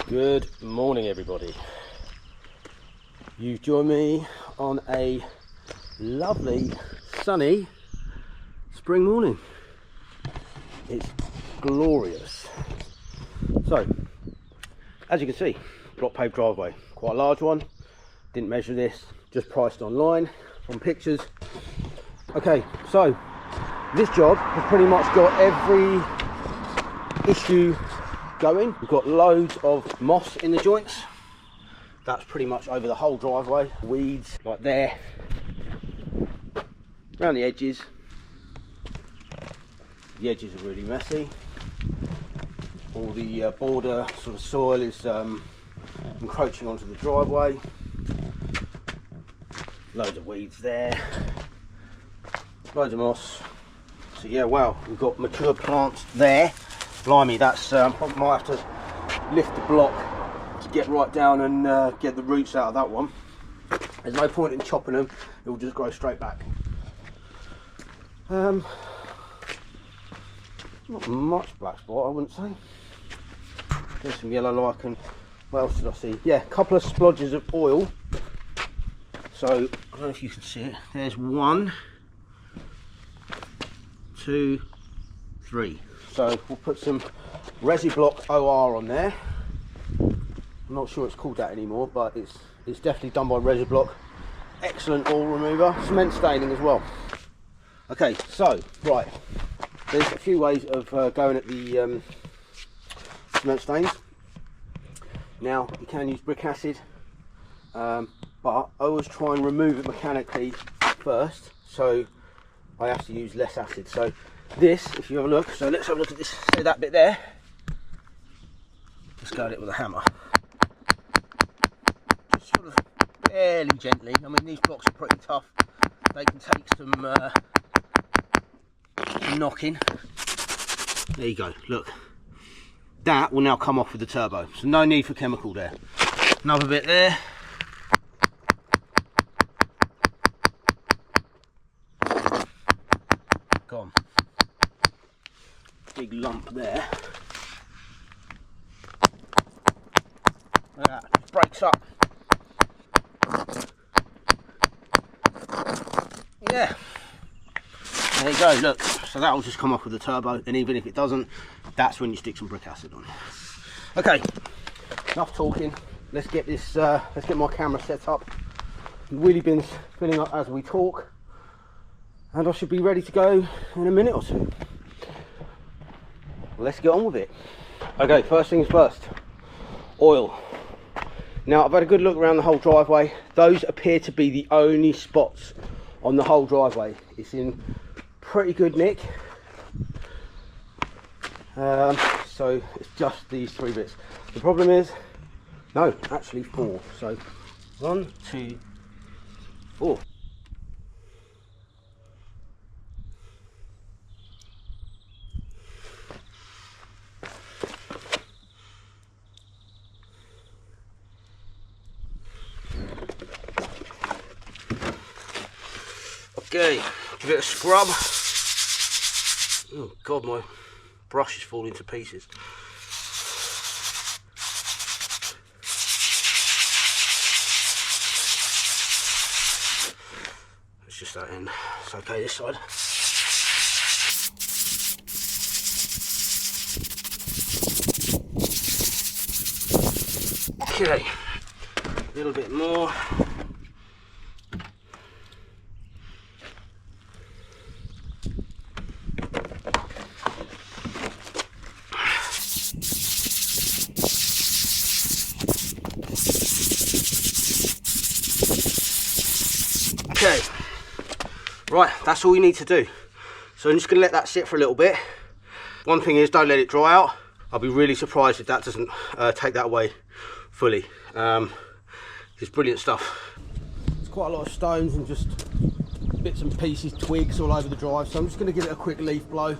Good morning, everybody. You've joined me on a lovely sunny spring morning. It's glorious. So, as you can see, block paved driveway, quite a large one. Didn't measure this, just priced online from pictures. Okay, so this job has pretty much got every issue going. We've got loads of moss in the joints. That's pretty much over the whole driveway. Weeds like there, around the edges. The edges are really messy. All the border sort of soil is encroaching onto the driveway. Loads of weeds there. Loads of moss. So yeah, wow, we've got mature plants there. Blimey, that's probably might have to lift the block to get right down and get the roots out of that one. There's no point in chopping them, it will just grow straight back. Not much black spot, I wouldn't say. There's some yellow lichen. What else did I see? Yeah, a couple of splodges of oil. So, I don't know if you can see it. There's 1, 2, 3. So we'll put some Resiblock OR on there. I'm not sure it's called that anymore, but it's definitely done by Resiblock. Excellent oil remover, cement staining as well. Okay, so right, there's a few ways of going at the cement stains. Now you can use brick acid, but I always try and remove it mechanically first, so I have to use less acid. So this, if you have a look, so let's have a look at this, say that bit there. Just go at it with a hammer. Just sort of fairly gently. I mean, these blocks are pretty tough. They can take some knocking. There you go, look. That will now come off with the turbo. So no need for chemical there. Another bit there. Gone. Big lump there. Look at that, it breaks up. Yeah. There you go, look. So that will just come off with the turbo, and even if it doesn't, that's when you stick some brick acid on. Okay, enough talking. Let's get this. Let's get my camera set up. The wheelie bin's filling up as we talk, and I should be ready to go in a minute or two. Let's get on with it. Okay, first things first, oil. Now I've had a good look around the whole driveway. Those appear to be the only spots on the whole driveway. It's in pretty good nick. So it's just these 3 bits. The problem is, no, actually 4. So 1, 2, 4. Okay, give it a scrub. Oh God, my brush is falling to pieces. Let's just that in. It's okay this side. Okay, a little bit more. Okay, right, that's all we need to do. So I'm just going to let that sit for a little bit. One thing is, don't let it dry out. I'll be really surprised if that doesn't take that away fully. It's brilliant stuff. There's quite a lot of stones and just bits and pieces, twigs all over the drive, so I'm just going to give it a quick leaf blow.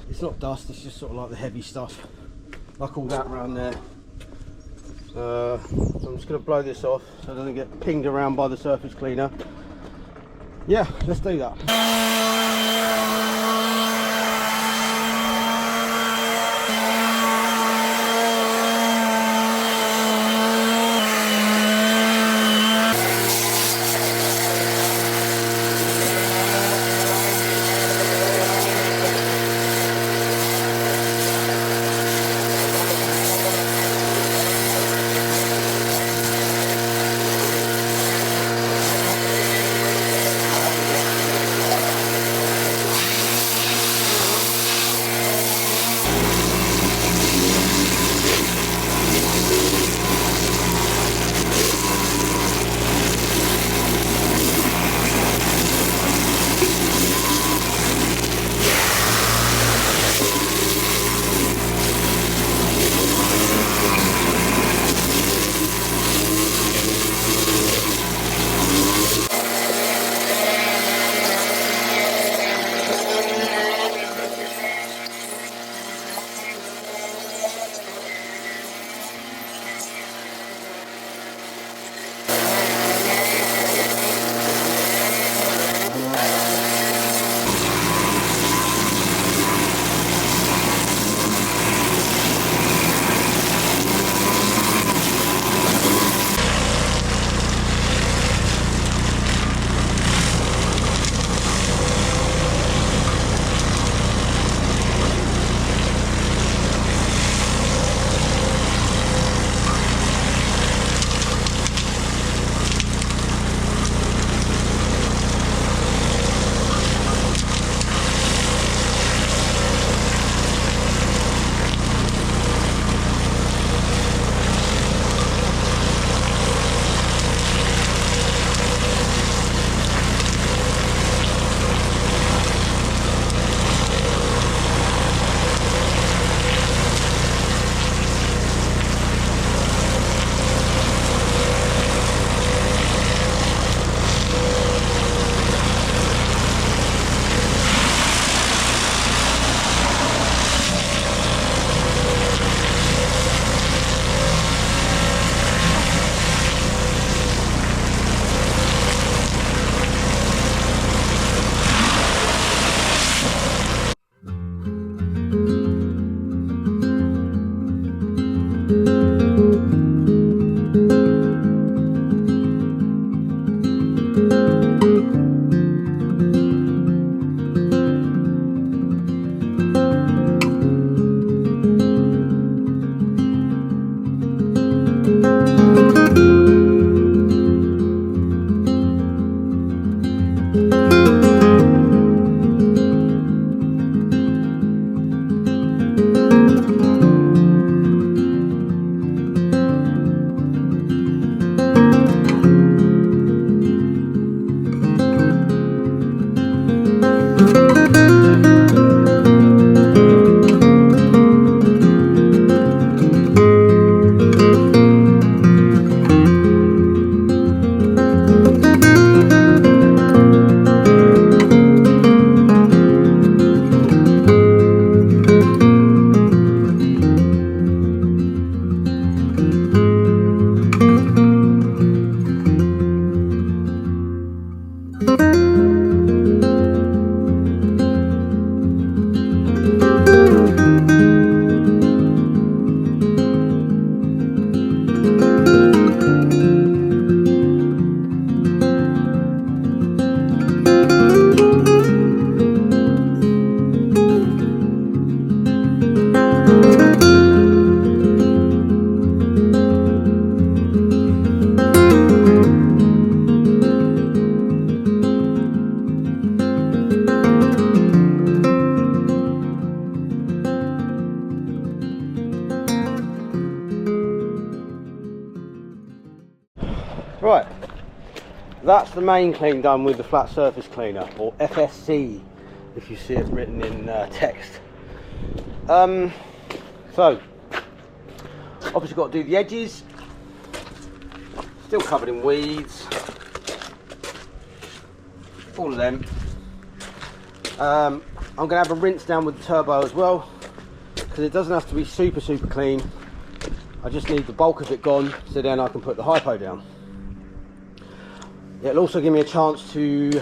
It's not dust, it's just sort of like the heavy stuff, like all that around there. So I'm just going to blow this off so it doesn't get pinged around by the surface cleaner. Yeah, let's do that. Right, that's the main clean done with the flat surface cleaner, or FSC if you see it written in text. So obviously got to do the edges, still covered in weeds, all of them. I'm going to have a rinse down with the turbo as well, because it doesn't have to be super clean. I just need the bulk of it gone, so then I can put the hypo down. It'll also give me a chance to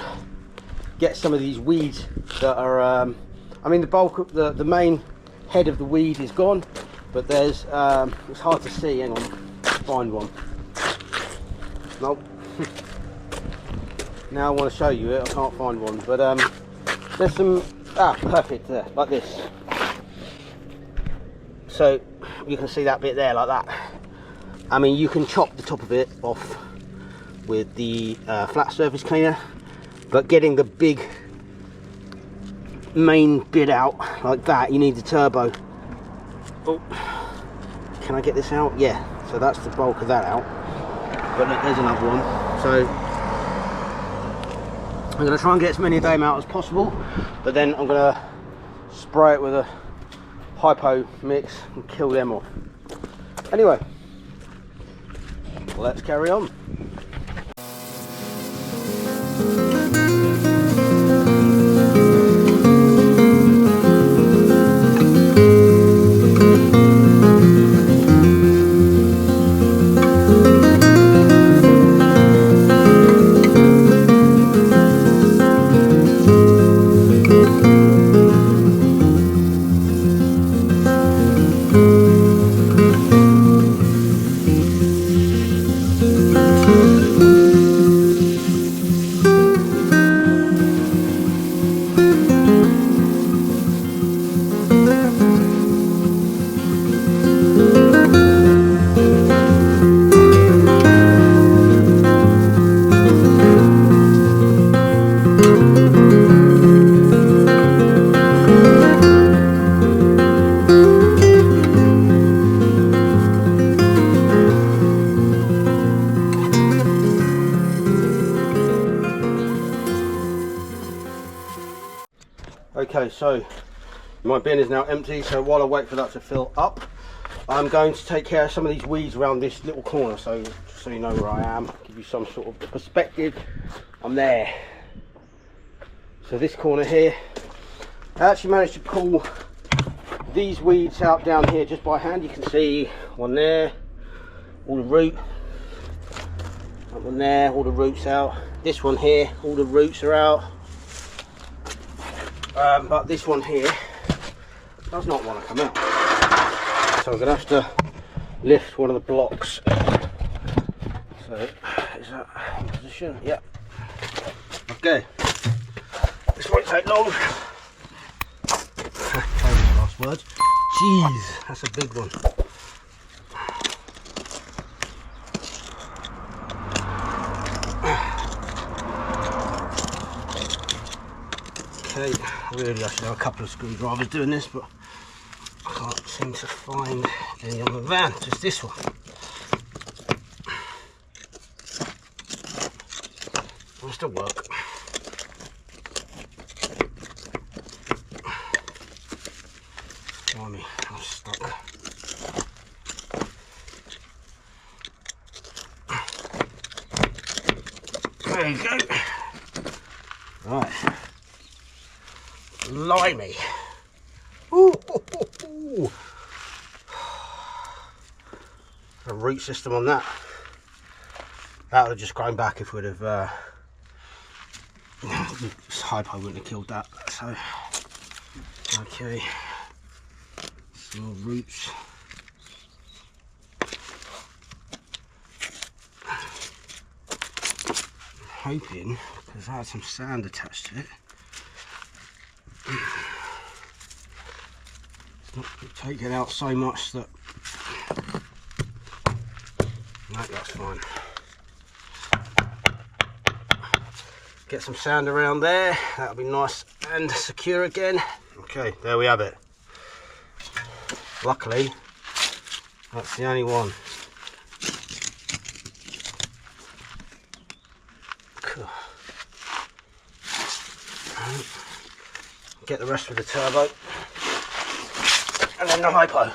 get some of these weeds that are, I mean the bulk of the main head of the weed is gone, but there's, it's hard to see, hang on, find one. Nope. Now I want to show you it, I can't find one, but there's some, perfect, there, like this. So you can see that bit there like that. I mean, you can chop the top of it off with the flat surface cleaner, but getting the big main bit out like that, you need the turbo. Oh, can I get this out? Yeah, so that's the bulk of that out. But look, there's another one. So I'm going to try and get as many of them out as possible, but then I'm going to spray it with a hypo mix and kill them off. Anyway, let's carry on. Okay, so my bin is now empty, so while I wait for that to fill up, I'm going to take care of some of these weeds around this little corner, so just so you know where I am, give you some sort of perspective. I'm there. So this corner here, I actually managed to pull these weeds out down here just by hand. You can see one there, all the root, that one there, all the roots out. This one here, all the roots are out. But this one here does not want to come out, so I'm going to have to lift one of the blocks. So is that in position? Yep. Okay, this won't take long. Last words. Jeez, that's a big one. Really, I should have a couple of screwdrivers doing this, but I can't seem to find any on the van, just this one. It'll still work. Blimey, I'm stuck. There you go. Right. Blimey. Ooh, ooh, ooh, ooh. A root system on that. That would have just grown back if we'd have this hypo wouldn't have killed that. So okay. Some more roots. I'm hoping, because I had some sand attached to it, it's not taking out so much that. No, that's fine. Get some sand around there, that'll be nice and secure again. Okay, there we have it. Luckily, that's the only one. Cool. Get the rest with the turbo and then the hypo.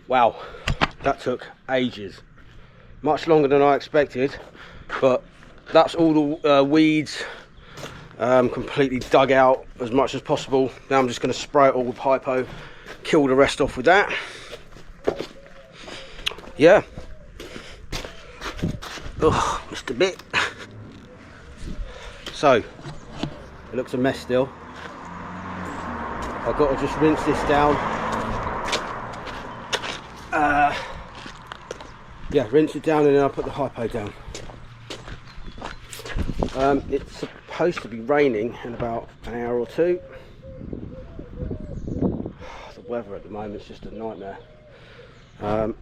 Wow, that took ages, much longer than I expected, but that's all the weeds completely dug out as much as possible. Now I'm just going to spray it all with hypo, kill the rest off with that. Yeah. Oh, missed a bit. So it looks a mess still. I've got to just rinse this down. Yeah, rinse it down and then I'll put the hypo down. It's supposed to be raining in about an hour or two. The weather at the moment is just a nightmare. I'm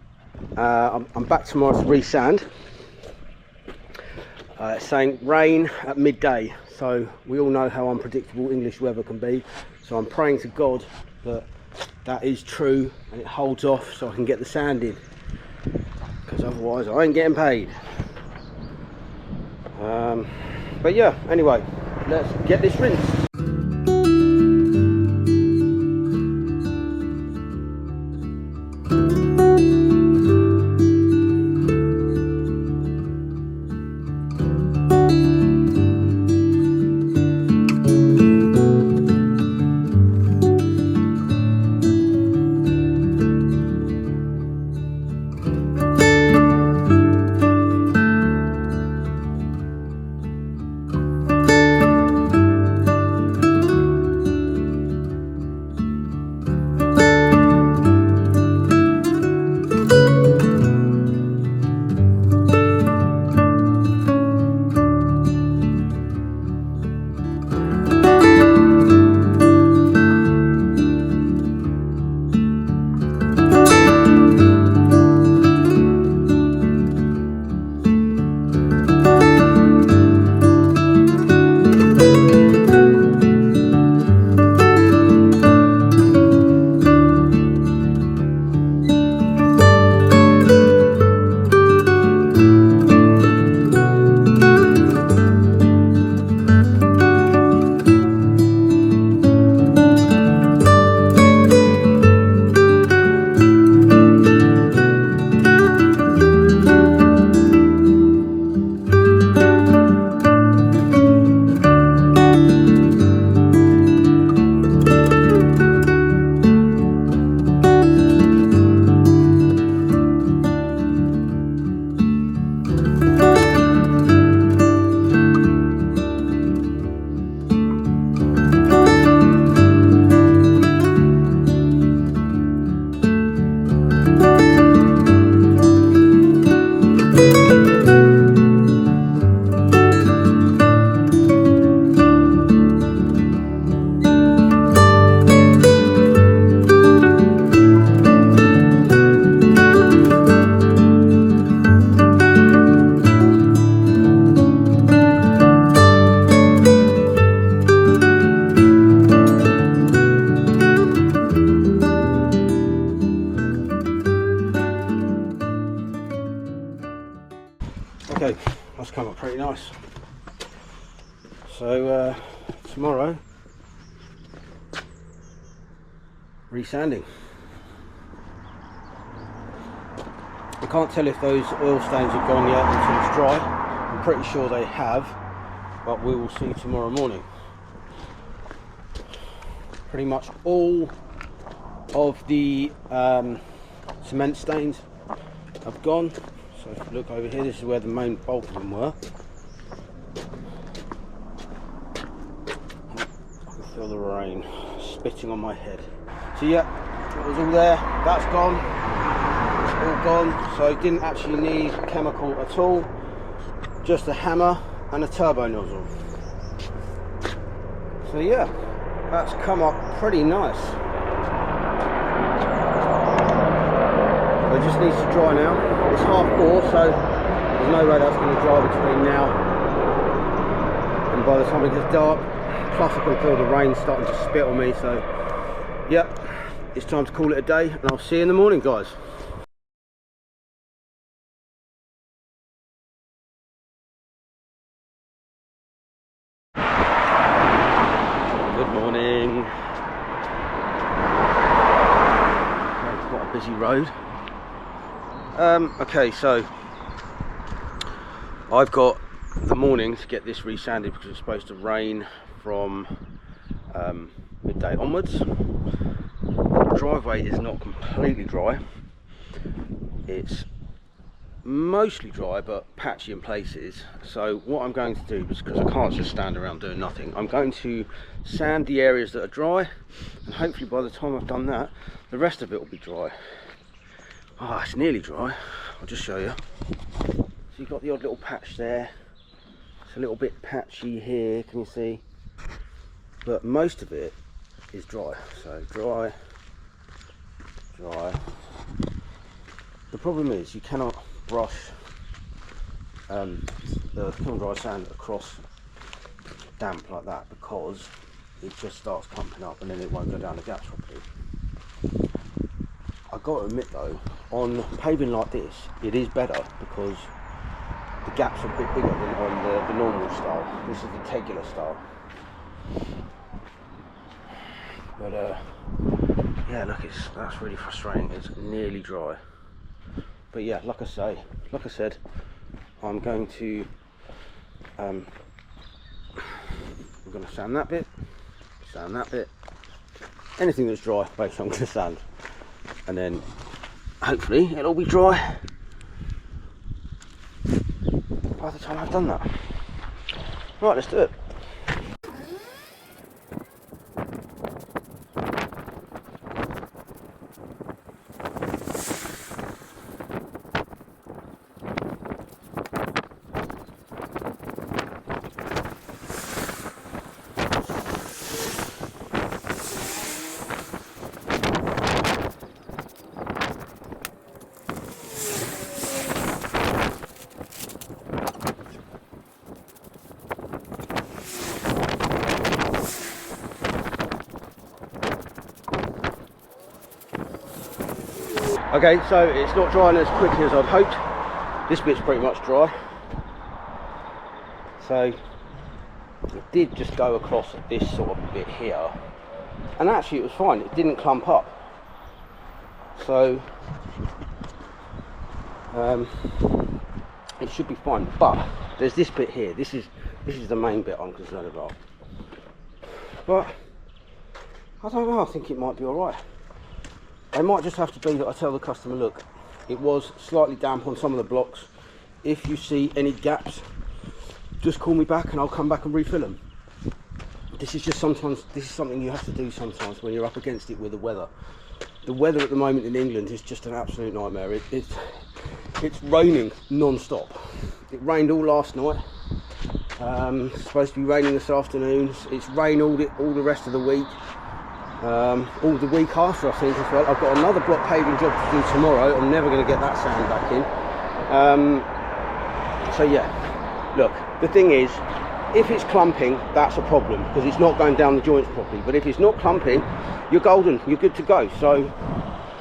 back tomorrow to resand. It's saying rain at midday, so we all know how unpredictable English weather can be. So I'm praying to God that that is true and it holds off so I can get the sand in, because otherwise I ain't getting paid. But yeah, anyway, let's get this rinsed. Okay, that's come up pretty nice. So tomorrow, resanding. I can't tell if those oil stains have gone yet until it's dry. I'm pretty sure they have, but we will see tomorrow morning. Pretty much all of the cement stains have gone. So if you look over here, this is where the main bulk of them were. I can feel the rain spitting on my head. So yeah, it was all there, that's gone, all gone. So it didn't actually need chemical at all, just a hammer and a turbo nozzle. So yeah, that's come up pretty nice. It just needs to dry now. It's 4:30, so there's no way that's going to dry between now and by the time it gets dark. Plus I can feel the rain starting to spit on me, so yep, it's time to call it a day, and I'll see you in the morning, guys. Good morning. Quite a busy road. Okay, so I've got the morning to get this resanded because it's supposed to rain from midday onwards. The driveway is not completely dry. It's mostly dry but patchy in places. So what I'm going to do, because I can't just stand around doing nothing, I'm going to sand the areas that are dry, and hopefully by the time I've done that, the rest of it will be dry. Ah, it's nearly dry. I'll just show you. So you've got the odd little patch there. It's a little bit patchy here, can you see? But most of it is dry. So dry, dry. The problem is you cannot brush the kiln dry sand across damp like that, because it just starts clumping up and then it won't go down the gaps properly. I've got to admit though, on paving like this, it is better because the gaps are a bit bigger than on the normal style. This is the tegular style. But yeah, look, that's really frustrating. It's nearly dry. But yeah, like I said, I'm going to sand that bit, anything that's dry, basically I'm going to sand, and then hopefully it'll all be dry by the time I've done that. Right, let's do it. Okay, so it's not drying as quickly as I'd hoped. This bit's pretty much dry. So it did just go across this sort of bit here, and actually it was fine, it didn't clump up. So it should be fine. But there's this bit here, this is the main bit I'm concerned about. But I don't know, I think it might be alright. It might just have to be that I tell the customer, look, it was slightly damp on some of the blocks. If you see any gaps, just call me back and I'll come back and refill them. This is something you have to do sometimes when you're up against it with the weather. The weather at the moment in England is just an absolute nightmare. It's raining non-stop. It rained all last night. It's supposed to be raining this afternoon. It's rained all the rest of the week. All the week after, I think, as well. I've got another block paving job to do tomorrow. I'm never going to get that sand back in. So yeah, look, the thing is, if it's clumping, that's a problem, because it's not going down the joints properly. But if it's not clumping, you're golden, you're good to go. So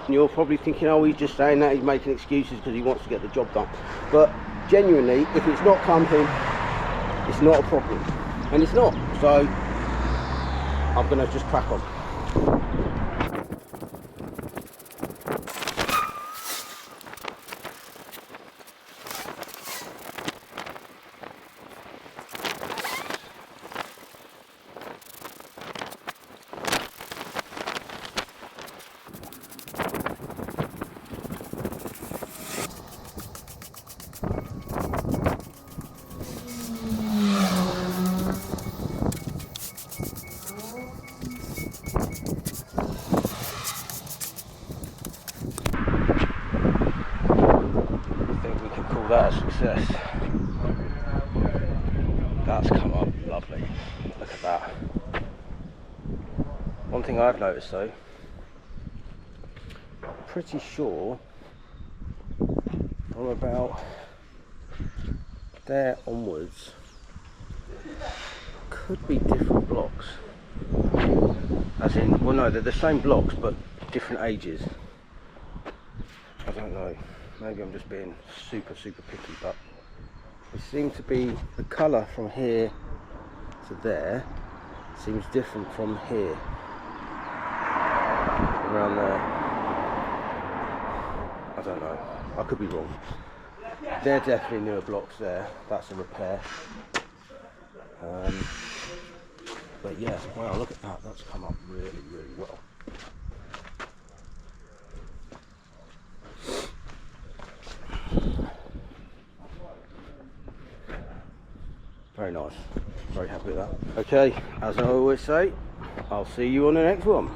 you're probably thinking, oh, he's just saying that, he's making excuses because he wants to get the job done. But genuinely, if it's not clumping, it's not a problem, and it's not. So I'm going to just crack on. That a success. That's come up lovely. Look at that. One thing I've noticed though, pretty sure from about there onwards could be different blocks. As in, well no, they're the same blocks but different ages. I don't know. Maybe I'm just being super picky, but it seems to be the colour from here to there seems different from here around there. I don't know, I could be wrong. They're definitely newer blocks there. That's a repair. But yeah, wow, look at that. That's come up really well. Very nice. Very happy with that. Okay, as I always say, I'll see you on the next one.